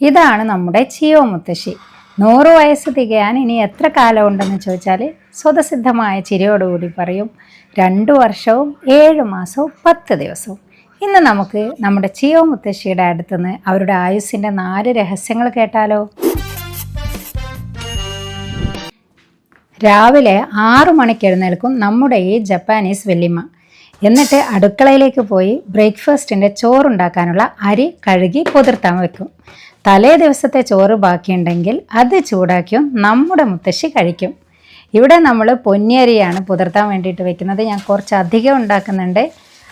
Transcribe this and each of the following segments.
ഇതാണ് നമ്മുടെ ചിയോ മുത്തശ്ശി. 100 വയസ്സ് തികയാൻ ഇനി എത്ര കാലമുണ്ടെന്ന് ചോദിച്ചാൽ സ്വതസിദ്ധമായ ചിരിയോടുകൂടി പറയും 2 വർഷവും 7 മാസവും 10 ദിവസവും. ഇന്ന് നമുക്ക് നമ്മുടെ ചിയോ മുത്തശ്ശിയുടെ അടുത്തുനിന്ന് അവരുടെ ആയുസ്സിൻ്റെ 4 രഹസ്യങ്ങൾ കേട്ടാലോ. രാവിലെ 6 മണിക്ക് എഴുന്നേൽക്കും നമ്മുടെ ഈ ജപ്പാനീസ് വല്യമ്മ. എന്നിട്ട് അടുക്കളയിലേക്ക് പോയി ബ്രേക്ക്ഫാസ്റ്റിൻ്റെ ചോറുണ്ടാക്കാനുള്ള അരി കഴുകി പുതിർത്താൻ വെക്കും. തലേ ദിവസത്തെ ചോറ് ബാക്കിയുണ്ടെങ്കിൽ അത് ചൂടാക്കിയും നമ്മുടെ മുത്തശ്ശി കഴിക്കും. ഇവിടെ നമ്മൾ പൊന്നിയരിയാണ് പുതിർത്താൻ വേണ്ടിയിട്ട് വെക്കുന്നത്. ഞാൻ കുറച്ച് അധികം ഉണ്ടാക്കുന്നുണ്ട്.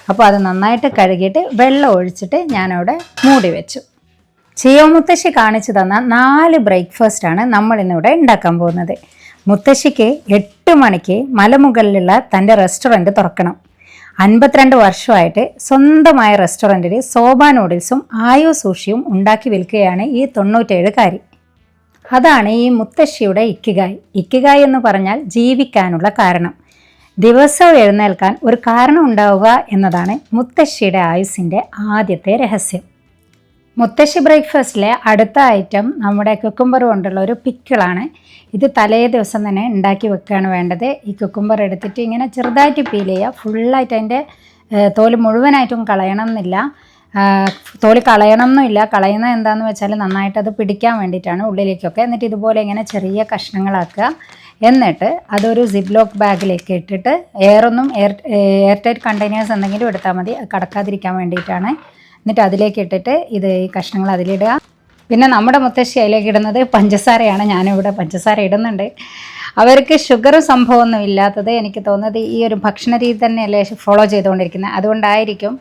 അപ്പോൾ അത് നന്നായിട്ട് കഴുകിയിട്ട് വെള്ളം ഒഴിച്ചിട്ട് ഞാനവിടെ മൂടി വെച്ചു. ചിയോ മുത്തശ്ശി കാണിച്ചു തന്ന 4 ബ്രേക്ക്ഫാസ്റ്റാണ് നമ്മളിന്നിവിടെ ഉണ്ടാക്കാൻ പോകുന്നത്. മുത്തശ്ശിക്ക് 8 മണിക്ക് മലമുകളിലുള്ള തൻ്റെ റെസ്റ്റോറൻറ്റ് തുറക്കണം. 52 വർഷമായിട്ട് സ്വന്തമായ റെസ്റ്റോറൻറ്റിൽ സോബ നൂഡിൽസും ആയോ സൂഷിയും ഉണ്ടാക്കി വിൽക്കുകയാണ് ഈ 97കാരി. അതാണ് ഈ മുത്തശ്ശിയുടെ ഇക്കിഗായ്. ഇക്കിഗായ് എന്ന് പറഞ്ഞാൽ ജീവിക്കാനുള്ള കാരണം. ദിവസവും എഴുന്നേൽക്കാൻ ഒരു കാരണം ഉണ്ടാവുക എന്നതാണ് മുത്തശ്ശിയുടെ ആയുസ്സിൻ്റെ ആദ്യത്തെ രഹസ്യം. മുത്തശ്ശി ബ്രേക്ക്ഫാസ്റ്റിലെ അടുത്ത ഐറ്റം നമ്മുടെ കുക്കുംബർ കൊണ്ടുള്ള ഒരു പിക്കിളാണ്. ഇത് തലേ ദിവസം തന്നെ ഉണ്ടാക്കി വെക്കുകയാണ് വേണ്ടത്. ഈ കുക്കുംബർ എടുത്തിട്ട് ഇങ്ങനെ ചെറുതായിട്ട് പീൽ ചെയ്യുക. ഫുള്ളായിട്ട് അതിൻ്റെ തോല് മുഴുവനായിട്ടും കളയണം എന്നില്ല. തോല് കളയണം എന്നില്ല. കളയുന്നത് എന്താണെന്ന് വെച്ചാൽ നന്നായിട്ട് അത് പിടിക്കാൻ വേണ്ടിയിട്ടാണ് ഉള്ളിലേക്കൊക്കെ. എന്നിട്ട് ഇതുപോലെ ഇങ്ങനെ ചെറിയ കഷ്ണങ്ങളാക്കുക. എന്നിട്ട് അതൊരു സിപ്ലോക്ക് ബാഗിലേക്ക് ഇട്ടിട്ട് എയർ ടൈറ്റ് കണ്ടെയ്നേഴ്സ് എന്തെങ്കിലും എടുത്താൽ മതി, കടക്കാതിരിക്കാൻ വേണ്ടിയിട്ടാണ്. എന്നിട്ട് അതിലേക്ക് ഇട്ടിട്ട് ഈ കഷ്ണങ്ങൾ അതിലിടുക. പിന്നെ നമ്മുടെ മുത്തശ്ശി അതിലേക്ക് ഇടുന്നത് പഞ്ചസാരയാണ്. ഞാനിവിടെ പഞ്ചസാര ഇടുന്നുണ്ട്. അവർക്ക് ഷുഗറും സംഭവമൊന്നും ഇല്ലാത്തത് എനിക്ക് തോന്നുന്നത് ഈ ഒരു ഭക്ഷണ രീതി തന്നെയല്ലേ ഫോളോ ചെയ്തുകൊണ്ടിരിക്കുന്നത്, അതുകൊണ്ടായിരിക്കും.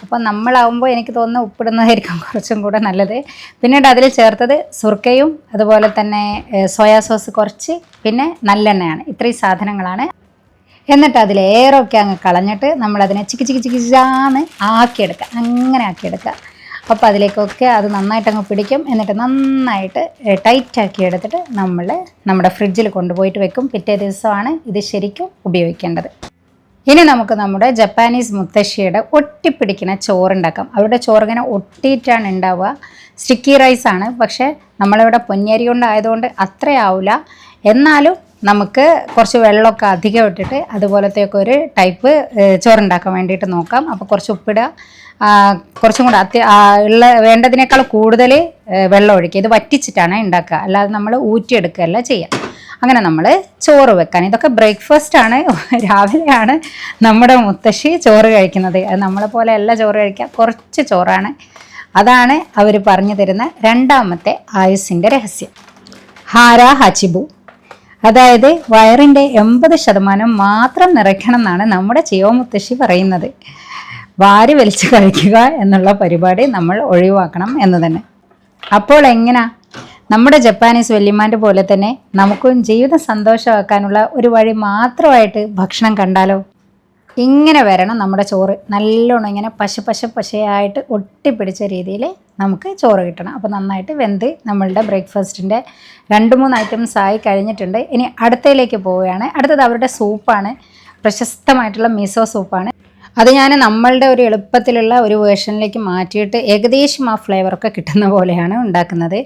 അപ്പം നമ്മളാവുമ്പോൾ എനിക്ക് തോന്നുന്നു ഉപ്പിടുന്നതായിരിക്കും കുറച്ചും കൂടെ നല്ലത്. പിന്നീട് അതിൽ ചേർത്തത് സുർക്കയും അതുപോലെ തന്നെ സോയാ സോസ് കുറച്ച്, പിന്നെ നല്ലെണ്ണയാണ്. ഇത്രയും സാധനങ്ങളാണ്. എന്നിട്ട് അതിൽ എയറൊക്കെ അങ്ങ് കളഞ്ഞിട്ട് നമ്മളതിനെ ചിക്കിച്ചാന്ന് ആക്കിയെടുക്കുക. അങ്ങനെ ആക്കിയെടുക്കുക. അപ്പോൾ അതിലേക്കൊക്കെ അത് നന്നായിട്ട് അങ്ങ് പിടിക്കും. എന്നിട്ട് നന്നായിട്ട് ടൈറ്റാക്കി എടുത്തിട്ട് നമ്മുടെ ഫ്രിഡ്ജിൽ കൊണ്ടുപോയിട്ട് വെക്കും. പിറ്റേ ദിവസമാണ് ഇത് ശരിക്കും ഉപയോഗിക്കേണ്ടത്. ഇനി നമുക്ക് നമ്മുടെ ജപ്പാനീസ് മുത്തശ്ശിയുടെ ഒട്ടിപ്പിടിക്കുന്ന ചോറുണ്ടാക്കാം. അവരുടെ ചോറിങ്ങനെ ഒട്ടിയിട്ടാണ് ഉണ്ടാവുക. സ്റ്റിക്കി റൈസാണ്. പക്ഷേ നമ്മളിവിടെ പൊന്നിയരി കൊണ്ടായതുകൊണ്ട് അത്രയാവില്ല. എന്നാലും നമുക്ക് കുറച്ച് വെള്ളമൊക്കെ അധികം ഇട്ടിട്ട് അതുപോലത്തെയൊക്കെ ഒരു ടൈപ്പ് ചോറുണ്ടാക്കാൻ വേണ്ടിയിട്ട് നോക്കാം. അപ്പോൾ കുറച്ച് ഉപ്പിടുക. കുറച്ചും കൂടെ വേണ്ടതിനേക്കാൾ കൂടുതൽ വെള്ളം ഒഴിക്കുക. ഇത് വറ്റിച്ചിട്ടാണ് ഉണ്ടാക്കുക, അല്ലാതെ നമ്മൾ ഊറ്റിയെടുക്കുകയല്ല ചെയ്യുക. അങ്ങനെ നമ്മൾ ചോറ് വെക്കാൻ, ഇതൊക്കെ ബ്രേക്ക്ഫാസ്റ്റാണ്. രാവിലെയാണ് നമ്മുടെ മുത്തശ്ശി ചോറ് കഴിക്കുന്നത്. അത് നമ്മളെ പോലെ അല്ല ചോറ് കഴിക്കുക, കുറച്ച് ചോറാണ്. അതാണ് അവർ പറഞ്ഞു തരുന്ന രണ്ടാമത്തെ ആയുസ്സിൻ്റെ രഹസ്യം. ഹാര ഹാച്ചിബു, അതായത് വയറിൻ്റെ 80% മാത്രം നിറയ്ക്കണം എന്നാണ് നമ്മുടെ ചിയോ മുത്തശ്ശി പറയുന്നത്. വാരി വലിച്ച് കഴിക്കുക എന്നുള്ള പരിപാടി നമ്മൾ ഒഴിവാക്കണം എന്ന് തന്നെ. അപ്പോൾ എങ്ങനാ? നമ്മുടെ ജപ്പാനീസ് വല്യമ്മാൻ്റെ പോലെ തന്നെ നമുക്കും ജീവിതം സന്തോഷമാക്കാനുള്ള ഒരു വഴി മാത്രമായിട്ട് ഭക്ഷണം കണ്ടാലോ? ഇങ്ങനെ വരണം നമ്മുടെ ചോറ്. നല്ലോണം ഇങ്ങനെ പശയായിട്ട് ഒട്ടിപ്പിടിച്ച രീതിയിൽ നമുക്ക് ചോറ് കിട്ടണം. അപ്പോൾ നന്നായിട്ട് വെന്ത് നമ്മളുടെ ബ്രേക്ക്ഫാസ്റ്റിൻ്റെ 2-3 ഐറ്റംസ് ആയി കഴിഞ്ഞിട്ടുണ്ട്. ഇനി അടുത്തയിലേക്ക് പോവുകയാണ്. അടുത്തത് അവരുടെ സൂപ്പാണ്. പ്രശസ്തമായിട്ടുള്ള മിസോ സൂപ്പാണ്. അത് ഞാൻ നമ്മളുടെ ഒരു എളുപ്പത്തിലുള്ള ഒരു വേർഷനിലേക്ക് മാറ്റിയിട്ട് ഏകദേശം ആ ഫ്ലേവറൊക്കെ കിട്ടുന്ന പോലെയാണ് ഉണ്ടാക്കുന്നത്.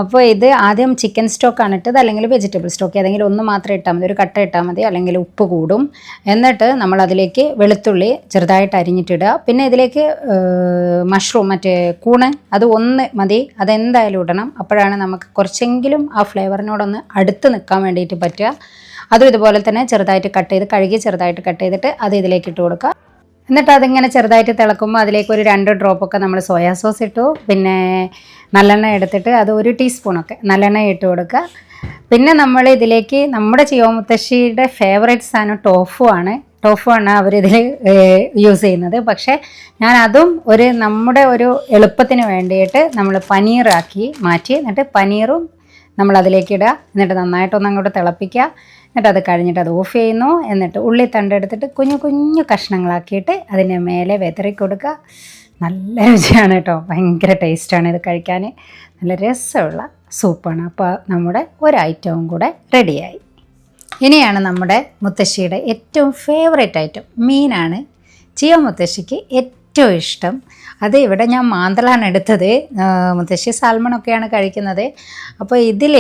അപ്പോൾ ഇത് ആദ്യം ചിക്കൻ സ്റ്റോക്കാണ് ഇട്ടത്, അല്ലെങ്കിൽ വെജിറ്റബിൾ സ്റ്റോക്ക് ഏതെങ്കിലും ഒന്ന് മാത്രം ഇട്ടാൽ മതി. ഒരു കട്ട ഇട്ടാൽ മതി, അല്ലെങ്കിൽ ഉപ്പ് കൂടും. എന്നിട്ട് നമ്മളതിലേക്ക് വെളുത്തുള്ളി ചെറുതായിട്ട് അരിഞ്ഞിട്ടിടുക. പിന്നെ ഇതിലേക്ക് മഷ്റൂം, കൂണ്, അത് 1 മതി. അതെന്തായാലും ഇടണം. അപ്പോഴാണ് നമുക്ക് കുറച്ചെങ്കിലും ആ ഫ്ലേവറിനോടൊന്ന് അടുത്ത് നിൽക്കാൻ വേണ്ടിയിട്ട് പറ്റുക. അതും ഇതുപോലെ തന്നെ ചെറുതായിട്ട് കഴുകി ചെറുതായിട്ട് കട്ട് ചെയ്തിട്ട് അത് ഇതിലേക്ക് ഇട്ട് കൊടുക്കുക. എന്നിട്ട് അതിങ്ങനെ ചെറുതായിട്ട് തിളക്കുമ്പോൾ അതിലേക്ക് ഒരു 2 ഡ്രോപ്പൊക്കെ നമ്മൾ സോയാ സോസ് ഇട്ടു. പിന്നെ നല്ലെണ്ണ എടുത്തിട്ട് അത് 1 ടീസ്പൂണൊക്കെ നല്ലെണ്ണ ഇട്ട് കൊടുക്കുക. പിന്നെ നമ്മൾ ഇതിലേക്ക് നമ്മുടെ ചിയോ മുത്തശ്ശിയുടെ ഫേവറേറ്റ് സാധനം ടോഫു ആണ് അവരിതിൽ യൂസ് ചെയ്യുന്നത്. പക്ഷേ ഞാൻ അതും നമ്മുടെ ഒരു എളുപ്പത്തിന് വേണ്ടിയിട്ട് നമ്മൾ പനീറാക്കി മാറ്റി. എന്നിട്ട് പനീറും നമ്മളതിലേക്ക് ഇടുക. എന്നിട്ട് നന്നായിട്ടൊന്ന് അങ്ങോട്ട് തിളപ്പിക്കുക. എന്നിട്ട് അത് കഴിഞ്ഞിട്ട് അത് ഓഫ് ചെയ്യുന്നു. എന്നിട്ട് ഉള്ളിത്തണ്ട് എടുത്തിട്ട് കുഞ്ഞു കഷ്ണങ്ങളാക്കിയിട്ട് അതിൻ്റെ മേലെ വെതറി കൊടുക്കുക. നല്ല രുചിയാണ് കേട്ടോ, ഭയങ്കര ടേസ്റ്റാണ് ഇത് കഴിക്കാൻ. നല്ല രസമുള്ള സൂപ്പാണ്. അപ്പോൾ നമ്മുടെ ഒരു ഐറ്റവും കൂടെ റെഡിയായി. ഇനിയാണ് നമ്മുടെ മുത്തശ്ശിയുടെ ഏറ്റവും ഫേവറേറ്റ് ഐറ്റം, മീനാണ്. ചിയോ മുത്തശ്ശിക്ക് ഏറ്റവും ഇഷ്ടം. അത് ഇവിടെ ഞാൻ മാന്തളാണ് എടുത്തത്. മുത്തശ്ശി സാൽമണൊക്കെയാണ് കഴിക്കുന്നത്. അപ്പോൾ ഇതിൽ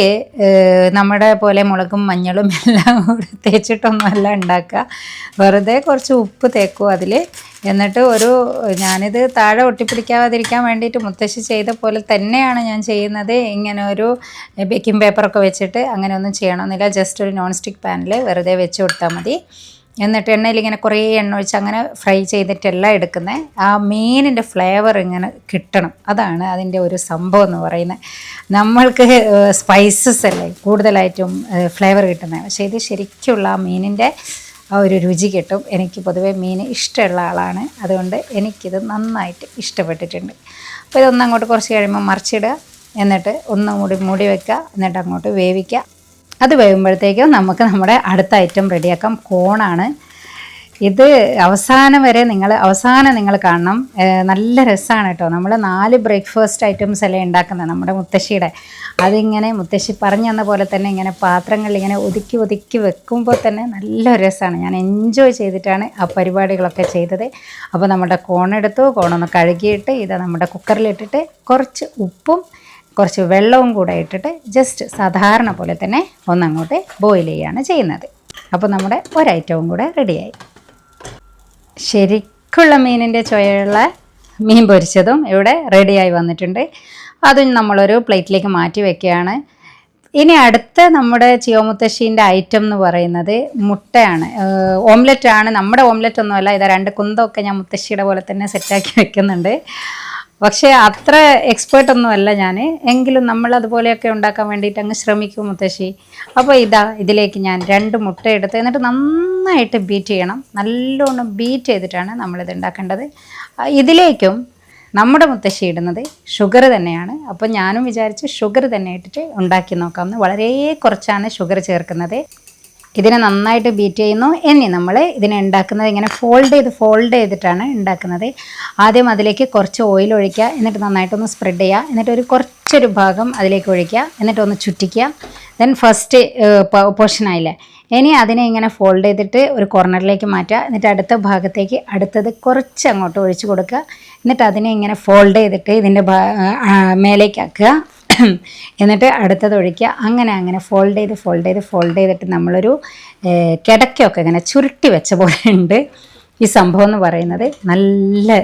നമ്മുടെ പോലെ മുളകും മഞ്ഞളും എല്ലാം കൂടെ തേച്ചിട്ടൊന്നുമല്ല ഉണ്ടാക്കുക. വെറുതെ കുറച്ച് ഉപ്പ് തേക്കും അതിൽ. എന്നിട്ട് ഞാനിത് താഴെ ഒട്ടിപ്പിടിക്കാതിരിക്കാൻ വേണ്ടിയിട്ട് മുത്തശ്ശി ചെയ്ത പോലെ തന്നെയാണ് ഞാൻ ചെയ്യുന്നത്. ഇങ്ങനെ ഒരു ബേക്കിംഗ് പേപ്പറൊക്കെ വെച്ചിട്ട് അങ്ങനെ ഒന്നും ചെയ്യണമെന്നില്ല. ജസ്റ്റ് ഒരു നോൺ സ്റ്റിക്ക് പാനിൽ വെറുതെ വെച്ച് കൊടുത്താൽ മതി. എന്നിട്ട് എണ്ണയിൽ ഇങ്ങനെ കുറേ എണ്ണ ഒഴിച്ച് അങ്ങനെ ഫ്രൈ ചെയ്തിട്ടല്ല എടുക്കുന്നത്. ആ മീനിൻ്റെ ഫ്ലേവർ ഇങ്ങനെ കിട്ടണം. അതാണ് അതിൻ്റെ ഒരു സംഭവം എന്ന് പറയുന്നത്. നമ്മൾക്ക് സ്പൈസസ് അല്ലേ കൂടുതലായിട്ടും ഫ്ലേവർ കിട്ടുന്നത്. പക്ഷേ ഇത് ശരിക്കുള്ള ആ മീനിൻ്റെ ആ ഒരു രുചി കിട്ടും. എനിക്ക് പൊതുവേ മീൻ ഇഷ്ടമുള്ള ആളാണ്. അതുകൊണ്ട് എനിക്കിത് നന്നായിട്ട് ഇഷ്ടപ്പെട്ടിട്ടുണ്ട്. അപ്പോൾ ഇതൊന്നങ്ങോട്ട് കുറച്ച് കഴിയുമ്പോൾ മറിച്ചിടുക. എന്നിട്ട് ഒന്നും കൂടി മൂടി വയ്ക്കുക. എന്നിട്ട് അങ്ങോട്ട് വേവിക്കുക. അത് വേകുമ്പോഴത്തേക്കും നമുക്ക് നമ്മുടെ അടുത്ത ഐറ്റം റെഡിയാക്കാം. കോണാണ് ഇത്. അവസാനം നിങ്ങൾ കാണണം. നല്ല രസമാണ് കേട്ടോ. നമ്മൾ 4 ബ്രേക്ക്ഫാസ്റ്റ് ഐറ്റംസ് അല്ലേ ഉണ്ടാക്കുന്നത് നമ്മുടെ മുത്തശ്ശിയുടെ. അതിങ്ങനെ മുത്തശ്ശി പറഞ്ഞു തന്ന പോലെ തന്നെ ഇങ്ങനെ പാത്രങ്ങളിൽ ഇങ്ങനെ ഒതുക്കി വെക്കുമ്പോൾ തന്നെ നല്ല രസമാണ്. ഞാൻ എൻജോയ് ചെയ്തിട്ടാണ് ആ പരിപാടികളൊക്കെ ചെയ്തത്. അപ്പോൾ നമ്മുടെ കോണെടുത്തു. കോണൊന്ന് കഴുകിയിട്ട് ഇത് നമ്മുടെ കുക്കറിലിട്ടിട്ട് കുറച്ച് ഉപ്പും കുറച്ച് വെള്ളവും കൂടെ ഇട്ടിട്ട് ജസ്റ്റ് സാധാരണ പോലെ തന്നെ ഒന്നങ്ങോട്ട് ബോയിൽ ചെയ്യുകയാണ് ചെയ്യുന്നത്. അപ്പോൾ നമ്മുടെ ഒരൈറ്റവും കൂടെ റെഡിയായി. ശരിക്കുള്ള മീനിൻ്റെ ചുവയുള്ള മീൻ പൊരിച്ചതും ഇവിടെ റെഡിയായി വന്നിട്ടുണ്ട്. അതും നമ്മളൊരു പ്ലേറ്റിലേക്ക് മാറ്റി വെക്കുകയാണ്. ഇനി അടുത്ത നമ്മുടെ ചിയോ മുത്തശ്ശീൻ്റെ ഐറ്റം എന്ന് പറയുന്നത് മുട്ടയാണ്. ഓംലെറ്റാണ്. നമ്മുടെ ഓംലെറ്റ് ഒന്നുമല്ല. ഇത് 2 കുന്തമൊക്കെ ഞാൻ മുത്തശ്ശിയുടെ പോലെ തന്നെ സെറ്റാക്കി വെക്കുന്നുണ്ട്. പക്ഷേ അത്ര എക്സ്പേർട്ടൊന്നും അല്ല ഞാൻ. എങ്കിലും നമ്മൾ അതുപോലെയൊക്കെ ഉണ്ടാക്കാൻ വേണ്ടിയിട്ട് അങ്ങ് ശ്രമിക്കും മുത്തശ്ശി. അപ്പോൾ ഇതിലേക്ക് ഞാൻ 2 മുട്ട എടുത്ത് എന്നിട്ട് നന്നായിട്ട് ബീറ്റ് ചെയ്യണം. നല്ലോണം ബീറ്റ് ചെയ്തിട്ടാണ് നമ്മളിത് ഉണ്ടാക്കേണ്ടത്. ഇതിലേക്കും നമ്മുടെ മുത്തശ്ശി ഇടുന്നത് ഷുഗർ തന്നെയാണ്. അപ്പോൾ ഞാനും വിചാരിച്ച് ഷുഗർ തന്നെ ഇട്ടിട്ട് ഉണ്ടാക്കി നോക്കാമെന്ന്. വളരെ കുറച്ചാണ് ഷുഗർ ചേർക്കുന്നത്. ഇതിനെ നന്നായിട്ട് ബീറ്റ് ചെയ്യുന്നു. ഇനി നമ്മൾ ഇതിനെ ഉണ്ടാക്കുന്നത് ഇങ്ങനെ ഫോൾഡ് ചെയ്തിട്ടാണ് ഉണ്ടാക്കുന്നത്. ആദ്യം അതിലേക്ക് കുറച്ച് ഓയിൽ ഒഴിക്കുക. എന്നിട്ട് നന്നായിട്ടൊന്ന് സ്പ്രെഡ് ചെയ്യുക. എന്നിട്ട് കുറച്ചൊരു ഭാഗം അതിലേക്ക് ഒഴിക്കുക. എന്നിട്ടൊന്ന് ചുറ്റിക്കുക. ദെൻ ഫസ്റ്റ് പോർഷനായില്ലേ, ഇനി അതിനെ ഇങ്ങനെ ഫോൾഡ് ചെയ്തിട്ട് ഒരു കോർണറിലേക്ക് മാറ്റുക. എന്നിട്ട് അടുത്ത ഭാഗത്തേക്ക് അടുത്തത് കുറച്ച് അങ്ങോട്ട് ഒഴിച്ച് കൊടുക്കുക. എന്നിട്ട് അതിനെ ഇങ്ങനെ ഫോൾഡ് ചെയ്തിട്ട് ഇതിൻ്റെ മേലേക്കാക്കുക. എന്നിട്ട് അടുത്തത് ഒഴിക്കുക. അങ്ങനെ ഫോൾഡ് ചെയ്തിട്ട് നമ്മളൊരു കിടക്കയൊക്കെ ഇങ്ങനെ ചുരുട്ടി വെച്ച പോലെ ഉണ്ട് ഈ സംഭവം എന്ന് പറയുന്നത്. നല്ല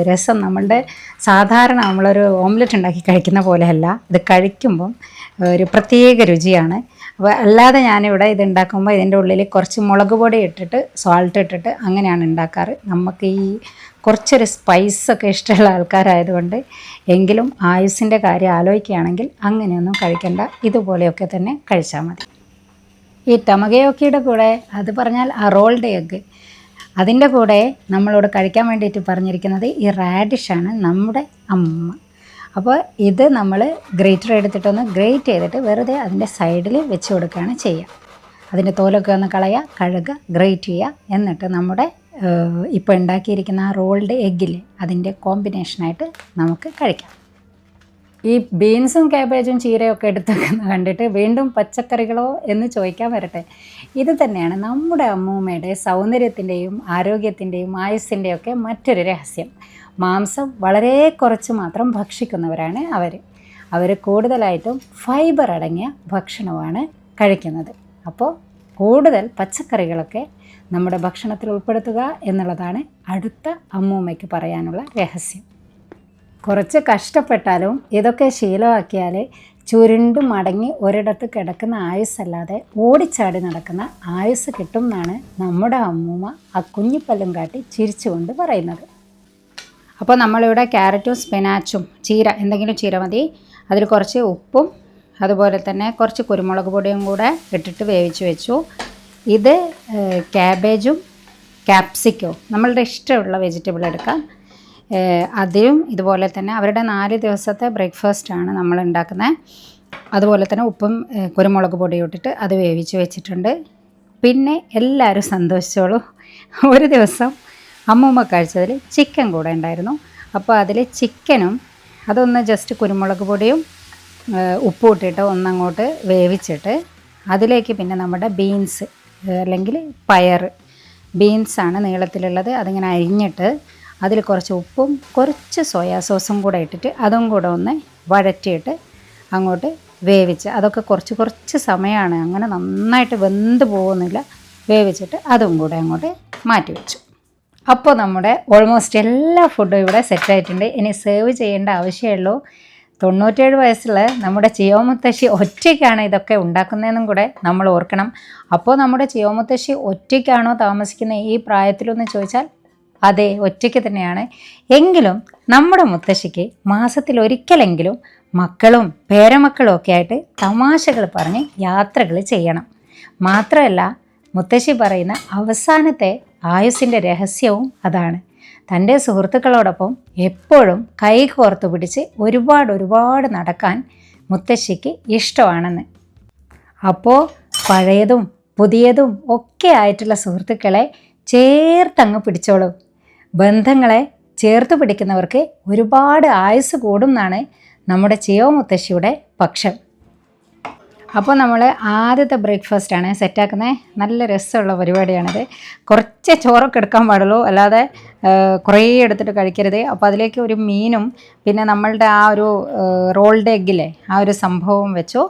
രസം. നമ്മളുടെ സാധാരണ നമ്മളൊരു ഓംലെറ്റ് ഉണ്ടാക്കി കഴിക്കുന്ന പോലെയല്ല. ഇത് കഴിക്കുമ്പം ഒരു പ്രത്യേക രുചിയാണ്. അപ്പോൾ അല്ലാതെ ഞാനിവിടെ ഇത് ഉണ്ടാക്കുമ്പോൾ ഇതിൻ്റെ ഉള്ളിൽ കുറച്ച് മുളക് പൊടി ഇട്ടിട്ട് സോൾട്ട് ഇട്ടിട്ട് അങ്ങനെയാണ് ഉണ്ടാക്കാറ്. നമുക്ക് ഈ കുറച്ചൊരു സ്പൈസൊക്കെ ഇഷ്ടമുള്ള ആൾക്കാരായതുകൊണ്ട്, എങ്കിലും ആയുസിൻ്റെ കാര്യം ആലോചിക്കുകയാണെങ്കിൽ അങ്ങനെയൊന്നും കഴിക്കണ്ട. ഇതുപോലെയൊക്കെ തന്നെ കഴിച്ചാൽ മതി. ഈ ടമഗയോക്കിയുടെ കൂടെ അത് പറഞ്ഞാൽ ആ റോൾഡ് എഗ്ഗ്, അതിൻ്റെ കൂടെ നമ്മളോട് കഴിക്കാൻ വേണ്ടിയിട്ട് പറഞ്ഞിരിക്കുന്നത് ഈ റാഡിഷാണ് നമ്മുടെ അമ്മ. അപ്പോൾ ഇത് നമ്മൾ ഗ്രേറ്റർ എടുത്തിട്ടൊന്ന് ഗ്രേറ്റ് ചെയ്തിട്ട് വെറുതെ അതിൻ്റെ സൈഡിൽ വെച്ച് കൊടുക്കുകയാണ് ചെയ്യുക. അതിൻ്റെ തോലൊക്കെ ഒന്ന് കളയുക, കഴുകുക, ഗ്രേറ്റ് ചെയ്യുക. എന്നിട്ട് നമ്മുടെ ഇപ്പോൾ ഉണ്ടാക്കിയിരിക്കുന്ന ആ റോൾഡ് എഗ്ഗിൽ അതിൻ്റെ കോമ്പിനേഷനായിട്ട് നമുക്ക് കഴിക്കാം. ഈ ബീൻസും ക്യാബേജും ചീരയൊക്കെ എടുത്തൊക്കെ കണ്ടിട്ട് വീണ്ടും പച്ചക്കറികളോ എന്ന് ചോദിക്കാൻ വരട്ടെ. ഇത് തന്നെയാണ് നമ്മുടെ അമ്മൂമ്മയുടെ സൗന്ദര്യത്തിൻ്റെയും ആരോഗ്യത്തിൻ്റെയും ആയുസ്സിൻ്റെയൊക്കെ മറ്റൊരു രഹസ്യം. മാംസം വളരെ കുറച്ച് മാത്രം ഭക്ഷിക്കുന്നവരാണ് അവർ കൂടുതലായിട്ടും ഫൈബർ അടങ്ങിയ ഭക്ഷണമാണ് കഴിക്കുന്നത്. അപ്പോൾ കൂടുതൽ പച്ചക്കറികളൊക്കെ നമ്മുടെ ഭക്ഷണത്തിൽ ഉൾപ്പെടുത്തുക എന്നുള്ളതാണ് അടുത്ത അമ്മൂമ്മയ്ക്ക് പറയാനുള്ള രഹസ്യം. കുറച്ച് കഷ്ടപ്പെട്ടാലും ഇതൊക്കെ ശീലമാക്കിയാൽ ചുരുണ്ടു മടങ്ങി ഒരിടത്ത് കിടക്കുന്ന ആയുസ്സല്ലാതെ ഓടിച്ചാടി നടക്കുന്ന ആയുസ് കിട്ടും എന്നാണ് നമ്മുടെ അമ്മൂമ്മ ആ കുഞ്ഞിപ്പല്ലും കാട്ടി ചിരിച്ചുകൊണ്ട് പറയുന്നത്. അപ്പോൾ നമ്മളിവിടെ ക്യാരറ്റും സ്പിനാച്ചും എന്തെങ്കിലും ചീര മതി, അതിൽ കുറച്ച് ഉപ്പും അതുപോലെ തന്നെ കുറച്ച് കുരുമുളക് പൊടിയും കൂടെ ഇട്ടിട്ട് വേവിച്ച് വെച്ചു. ഇത് ക്യാബേജും ക്യാപ്സിക്കോ നമ്മളുടെ ഇഷ്ടമുള്ള വെജിറ്റബിൾ എടുക്കാം. അതിലും ഇതുപോലെ തന്നെ അവരുടെ 4 ദിവസത്തെ ബ്രേക്ക്ഫാസ്റ്റാണ് നമ്മൾ ഉണ്ടാക്കുന്നത്. അതുപോലെ തന്നെ ഉപ്പും കുരുമുളക് പൊടിയും ഇട്ടിട്ട് അത് വേവിച്ച് വെച്ചിട്ടുണ്ട്. പിന്നെ എല്ലാവരും സന്തോഷിച്ചോളൂ. ഒരു ദിവസം അമ്മൂമ്മ കഴിച്ചതിൽ ചിക്കൻ കൂടെ ഉണ്ടായിരുന്നു. അപ്പോൾ അതിൽ ചിക്കനും അതൊന്ന് ജസ്റ്റ് കുരുമുളക് പൊടിയും ഉപ്പും ഇട്ടിട്ട് ഒന്നങ്ങോട്ട് വേവിച്ചിട്ട് അതിലേക്ക് പിന്നെ നമ്മുടെ ബീൻസ് അല്ലെങ്കിൽ പയർ, ബീൻസാണ് നീളത്തിലുള്ളത്, അതിങ്ങനെ അരിഞ്ഞിട്ട് അതിൽ കുറച്ച് ഉപ്പും കുറച്ച് സോയാ സോസും കൂടെ ഇട്ടിട്ട് അതും കൂടെ ഒന്ന് വഴറ്റിയിട്ട് അങ്ങോട്ട് വേവിച്ച്, അതൊക്കെ കുറച്ച് സമയമാണ്, അങ്ങനെ നന്നായിട്ട് വെന്ത് പോകുന്നില്ല, വേവിച്ചിട്ട് അതും കൂടെ അങ്ങോട്ട് മാറ്റി വെച്ചു. അപ്പോൾ നമ്മുടെ ഓൾമോസ്റ്റ് എല്ലാ ഫുഡും ഇവിടെ സെറ്റായിട്ടുണ്ട്. ഇനി സെർവ് ചെയ്യേണ്ട ആവശ്യമുള്ളൂ. 97 വയസ്സുള്ള നമ്മുടെ ചിയോ മുത്തശ്ശി ഒറ്റയ്ക്കാണ് ഇതൊക്കെ ഉണ്ടാക്കുന്നതെന്നും കൂടെ നമ്മൾ ഓർക്കണം. അപ്പോൾ നമ്മുടെ ചിയോ മുത്തശ്ശി ഒറ്റയ്ക്കാണോ താമസിക്കുന്നത് ഈ പ്രായത്തിലെന്ന് ചോദിച്ചാൽ അതെ, ഒറ്റയ്ക്ക് തന്നെയാണ്. എങ്കിലും നമ്മുടെ മുത്തശ്ശിക്ക് മാസത്തിൽ ഒരിക്കലെങ്കിലും മക്കളും പേരമക്കളും ഒക്കെ ആയിട്ട് തമാശകൾ പറഞ്ഞ് യാത്രകൾ ചെയ്യണം. മാത്രമല്ല, മുത്തശ്ശി പറയുന്ന അവസാനത്തെ ആയുസ്സിൻ്റെ രഹസ്യവും അതാണ്. തൻ്റെ സുഹൃത്തുക്കളോടൊപ്പം എപ്പോഴും കൈ കോർത്ത് പിടിച്ച് ഒരുപാട് നടക്കാൻ മുത്തശ്ശിക്ക് ഇഷ്ടമാണെന്ന്. അപ്പോൾ പഴയതും പുതിയതും ഒക്കെ ആയിട്ടുള്ള സുഹൃത്തുക്കളെ ചേർത്തങ്ങ് പിടിച്ചോളൂ. ബന്ധങ്ങളെ ചേർത്ത് പിടിക്കുന്നവർക്ക് ഒരുപാട് ആയുസ് കൂടും എന്നാണ് നമ്മുടെ ചിയോ മുത്തശ്ശിയുടെ പക്ഷം. അപ്പോൾ നമ്മൾ ആദ്യത്തെ ബ്രേക്ക്ഫാസ്റ്റാണ് സെറ്റാക്കുന്നത്. നല്ല രസമുള്ള പരിപാടിയാണിത്. കുറച്ച് ചോറൊക്കെ എടുക്കാൻ പാടുള്ളൂ, അല്ലാതെ കുറേ എടുത്തിട്ട് കഴിക്കരുത്. അപ്പോൾ അതിലേക്ക് ഒരു മീനും പിന്നെ നമ്മളുടെ ആ ഒരു റോൾഡ് എഗ്ഗില്ലേ ആ ഒരു സംഭവം വെച്ചു.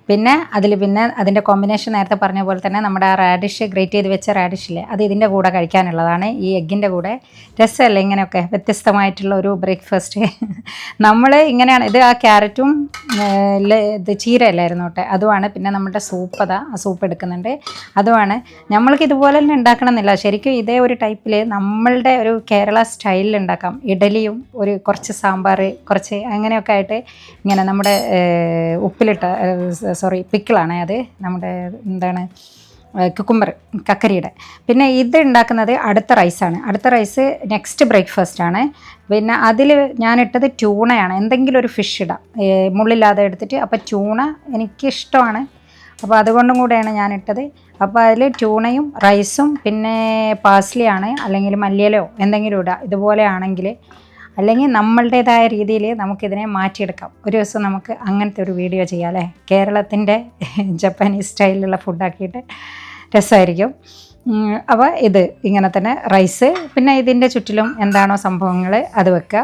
പിന്നെ അതിൻ്റെ കോമ്പിനേഷൻ നേരത്തെ പറഞ്ഞ പോലെ തന്നെ നമ്മുടെ ആ റാഡിഷ്, ഗ്രേറ്റ് ചെയ്ത് വെച്ച റാഡിഷില്ലേ, അത് ഇതിൻ്റെ കൂടെ കഴിക്കാനുള്ളതാണ്, ഈ എഗ്ഗിൻ്റെ കൂടെ. രസമല്ലേ ഇങ്ങനെയൊക്കെ വ്യത്യസ്തമായിട്ടുള്ള ഒരു ബ്രേക്ക്ഫാസ്റ്റ്. നമ്മൾ ഇങ്ങനെയാണ് ഇത്. ആ ക്യാരറ്റും ഇത് ചീരയല്ലായിരുന്നു കേട്ടെ, അതുമാണ്. പിന്നെ നമ്മുടെ സൂപ്പ്, ആ സൂപ്പ് എടുക്കുന്നുണ്ട്, അതുമാണ്. നമ്മൾക്ക് ഇതുപോലെ തന്നെ ഉണ്ടാക്കണമെന്നില്ല, ശരിക്കും ഇതേ ഒരു ടൈപ്പിൽ നമ്മളുടെ ഒരു കേരള സ്റ്റൈലിൽ ഉണ്ടാക്കാം. ഇഡലിയും കുറച്ച് സാമ്പാർ, കുറച്ച് അങ്ങനെയൊക്കെ ആയിട്ട് ഇങ്ങനെ നമ്മുടെ ഉപ്പിലിട്ട പിക്കിളാണ് അത്, നമ്മുടെ എന്താണ് കുക്കുംബർ, കക്കരിയുടെ. പിന്നെ ഇത് ഉണ്ടാക്കുന്നത് അടുത്ത റൈസാണ്. അടുത്ത റൈസ് നെക്സ്റ്റ് ബ്രേക്ക്ഫാസ്റ്റാണ്. പിന്നെ അതിൽ ഞാനിട്ടത് ട്യൂണയാണ്. എന്തെങ്കിലും ഒരു ഫിഷ് ഇടാം, മുള്ളില്ലാതെ എടുത്തിട്ട്. അപ്പോൾ ട്യൂണ എനിക്കിഷ്ടമാണ്, അപ്പോൾ അതുകൊണ്ടും കൂടെയാണ് ഞാനിട്ടത്. അപ്പോൾ അതിൽ ട്യൂണയും റൈസും പിന്നെ പാസ്ലിയാണ്, അല്ലെങ്കിൽ മല്ലിയിലയോ എന്തെങ്കിലും ഇടാം. ഇതുപോലെ ആണെങ്കിൽ, അല്ലെങ്കിൽ നമ്മളുടേതായ രീതിയിൽ നമുക്കിതിനെ മാറ്റിയെടുക്കാം. ഒരു ദിവസം നമുക്ക് അങ്ങനത്തെ ഒരു വീഡിയോ ചെയ്യാം അല്ലേ, കേരളത്തിൻ്റെ ജപ്പാനീസ് സ്റ്റൈലിലുള്ള ഫുഡാക്കിയിട്ട്. രസമായിരിക്കും. അപ്പോൾ ഇത് ഇങ്ങനെ തന്നെ റൈസ്, പിന്നെ ഇതിൻ്റെ ചുറ്റിലും എന്താണോ സംഭവങ്ങൾ അത് വെക്കുക.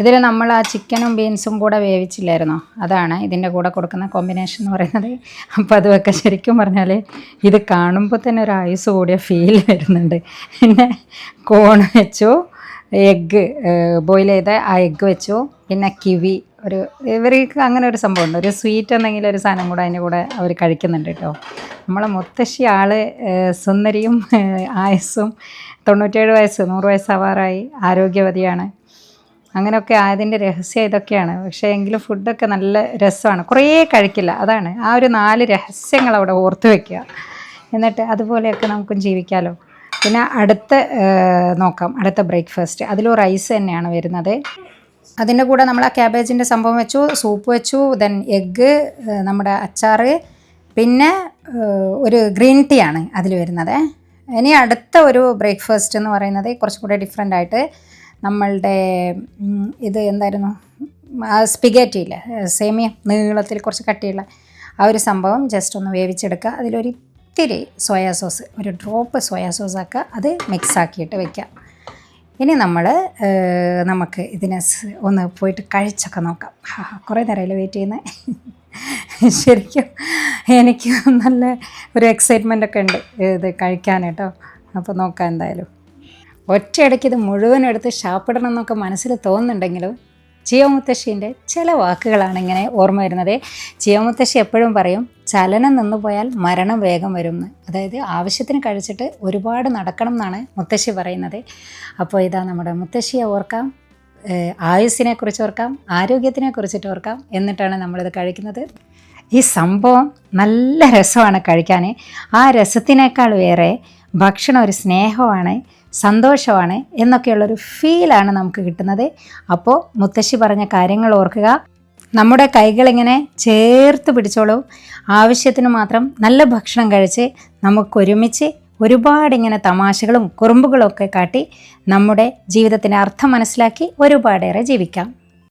ഇതിൽ നമ്മൾ ആ ചിക്കനും ബീൻസും കൂടെ വേവിച്ചില്ലായിരുന്നോ, അതാണ് ഇതിൻ്റെ കൂടെ കൊടുക്കുന്ന കോമ്പിനേഷൻ എന്ന് പറയുന്നത്. അപ്പോൾ അതൊക്കെ ശരിക്കും പറഞ്ഞാൽ ഇത് കാണുമ്പോൾ തന്നെ ഒരു ആയുസ് കൂടിയ ഫീൽ വരുന്നുണ്ട്. പിന്നെ കോൺ വെച്ചു, എഗ്ഗ് ബോയിൽ ചെയ്ത ആ എഗ്ഗ് വെച്ചു, പിന്നെ കിവി, ഇവർക്ക് അങ്ങനെ ഒരു സംഭവമുണ്ട്, ഒരു സ്വീറ്റ് എന്തെങ്കിലും ഒരു സാധനം കൂടെ അതിൻ്റെ കൂടെ അവർ കഴിക്കുന്നുണ്ട് കേട്ടോ. നമ്മളെ മുത്തശ്ശി സുന്ദരിയും ആയുസ്സും 97 വയസ്സ് 100 വയസ്സാവാറായി, ആരോഗ്യവതിയാണ്. അങ്ങനെയൊക്കെ ആയതിൻ്റെ രഹസ്യം ഇതൊക്കെയാണ്. പക്ഷേ എങ്കിലും ഫുഡൊക്കെ നല്ല രസമാണ്. കുറേ കഴിക്കില്ല, അതാണ് ആ ഒരു 4 രഹസ്യങ്ങൾ അവിടെ ഓർത്ത് വയ്ക്കുക. എന്നിട്ട് അതുപോലെയൊക്കെ നമുക്കും ജീവിക്കാമല്ലോ. പിന്നെ നോക്കാം അടുത്ത ബ്രേക്ക്ഫാസ്റ്റ്. അതിലും റൈസ് തന്നെയാണ് വരുന്നത്. അതിൻ്റെ കൂടെ നമ്മൾ ആ ക്യാബേജിൻ്റെ സംഭവം വെച്ചു, സൂപ്പ് വെച്ചു, ദെൻ എഗ്ഗ്, നമ്മുടെ അച്ചാർ, പിന്നെ ഒരു ഗ്രീൻ ടീ ആണ് അതിൽ വരുന്നത്. ഇനി അടുത്ത ഒരു ബ്രേക്ക്ഫാസ്റ്റ് എന്ന് പറയുന്നത് കുറച്ചും കൂടെ ഡിഫറെൻ്റ് ആയിട്ട് നമ്മളുടെ ഇത് എന്തായിരുന്നു, സ്പിഗേറ്റി ഇല്ലേ, സേമിയ നീളത്തിൽ കുറച്ച് കട്ടിയുള്ള ആ ഒരു സംഭവം ജസ്റ്റ് ഒന്ന് വേവിച്ചെടുക്കുക. അതിലൊരു ഇത്തിരി സോയാ സോസ്, ഒരു ഡ്രോപ്പ് സോയാ സോസ് ആക്കുക, അത് മിക്സ് ആക്കിയിട്ട് വെക്കുക. ഇനി നമുക്ക് ഇതിനെ ഒന്ന് പോയിട്ട് കഴിച്ചൊക്കെ നോക്കാം. കുറേ നേരമല്ലേ വെയിറ്റ് ചെയ്യുന്നത്. ശരിക്കും എനിക്ക് നല്ല ഒരു എക്സൈറ്റ്മെൻ്റ് ഒക്കെ ഉണ്ട് ഇത് കഴിക്കാൻ കേട്ടോ. അപ്പോൾ നോക്കാം എന്തായാലും. ഒറ്റയടിക്ക് ഇത് മുഴുവൻ എടുത്ത് ഷാപ്പിടണം എന്നൊക്കെ മനസ്സിൽ തോന്നുന്നുണ്ടെങ്കിലും ചിയോ മുത്തശ്ശീൻ്റെ ചില വാക്കുകളാണ് ഇങ്ങനെ ഓർമ്മ വരുന്നത്. ചിയോ മുത്തശ്ശി എപ്പോഴും പറയും, ചലനം നിന്നു പോയാൽ മരണം വേഗം വരുമെന്ന്. അതായത് ആവശ്യത്തിന് കഴിച്ചിട്ട് ഒരുപാട് നടക്കണം എന്നാണ് മുത്തശ്ശി പറയുന്നത്. അപ്പോൾ ഇതാ നമ്മുടെ മുത്തശ്ശിയെ ഓർക്കാം, ആയുസ്സിനെ കുറിച്ച് ഓർക്കാം, ആരോഗ്യത്തിനെ കുറിച്ചിട്ട് ഓർക്കാം, എന്നിട്ടാണ് നമ്മളിത് കഴിക്കുന്നത്. ഈ സംഭവം നല്ല രസമാണ് കഴിക്കാൻ. ആ രസത്തിനേക്കാൾ വേറെ ഭക്ഷണം ഒരു സ്നേഹമാണ്, സന്തോഷമാണ് എന്നൊക്കെയുള്ളൊരു ഫീലാണ് നമുക്ക് കിട്ടുന്നത്. അപ്പോൾ മുത്തശ്ശി പറഞ്ഞ കാര്യങ്ങൾ ഓർക്കുക. നമ്മുടെ കൈകളിങ്ങനെ ചേർത്ത് പിടിച്ചോളൂ. ആവശ്യത്തിന് മാത്രം നല്ല ഭക്ഷണം കഴിച്ച് നമുക്കൊരുമിച്ച് ഒരുപാടിങ്ങനെ തമാശകളും കുറുമ്പുകളും ഒക്കെ കാട്ടി നമ്മുടെ ജീവിതത്തിൻ്റെ അർത്ഥം മനസ്സിലാക്കി ഒരുപാടേറെ ജീവിക്കാം.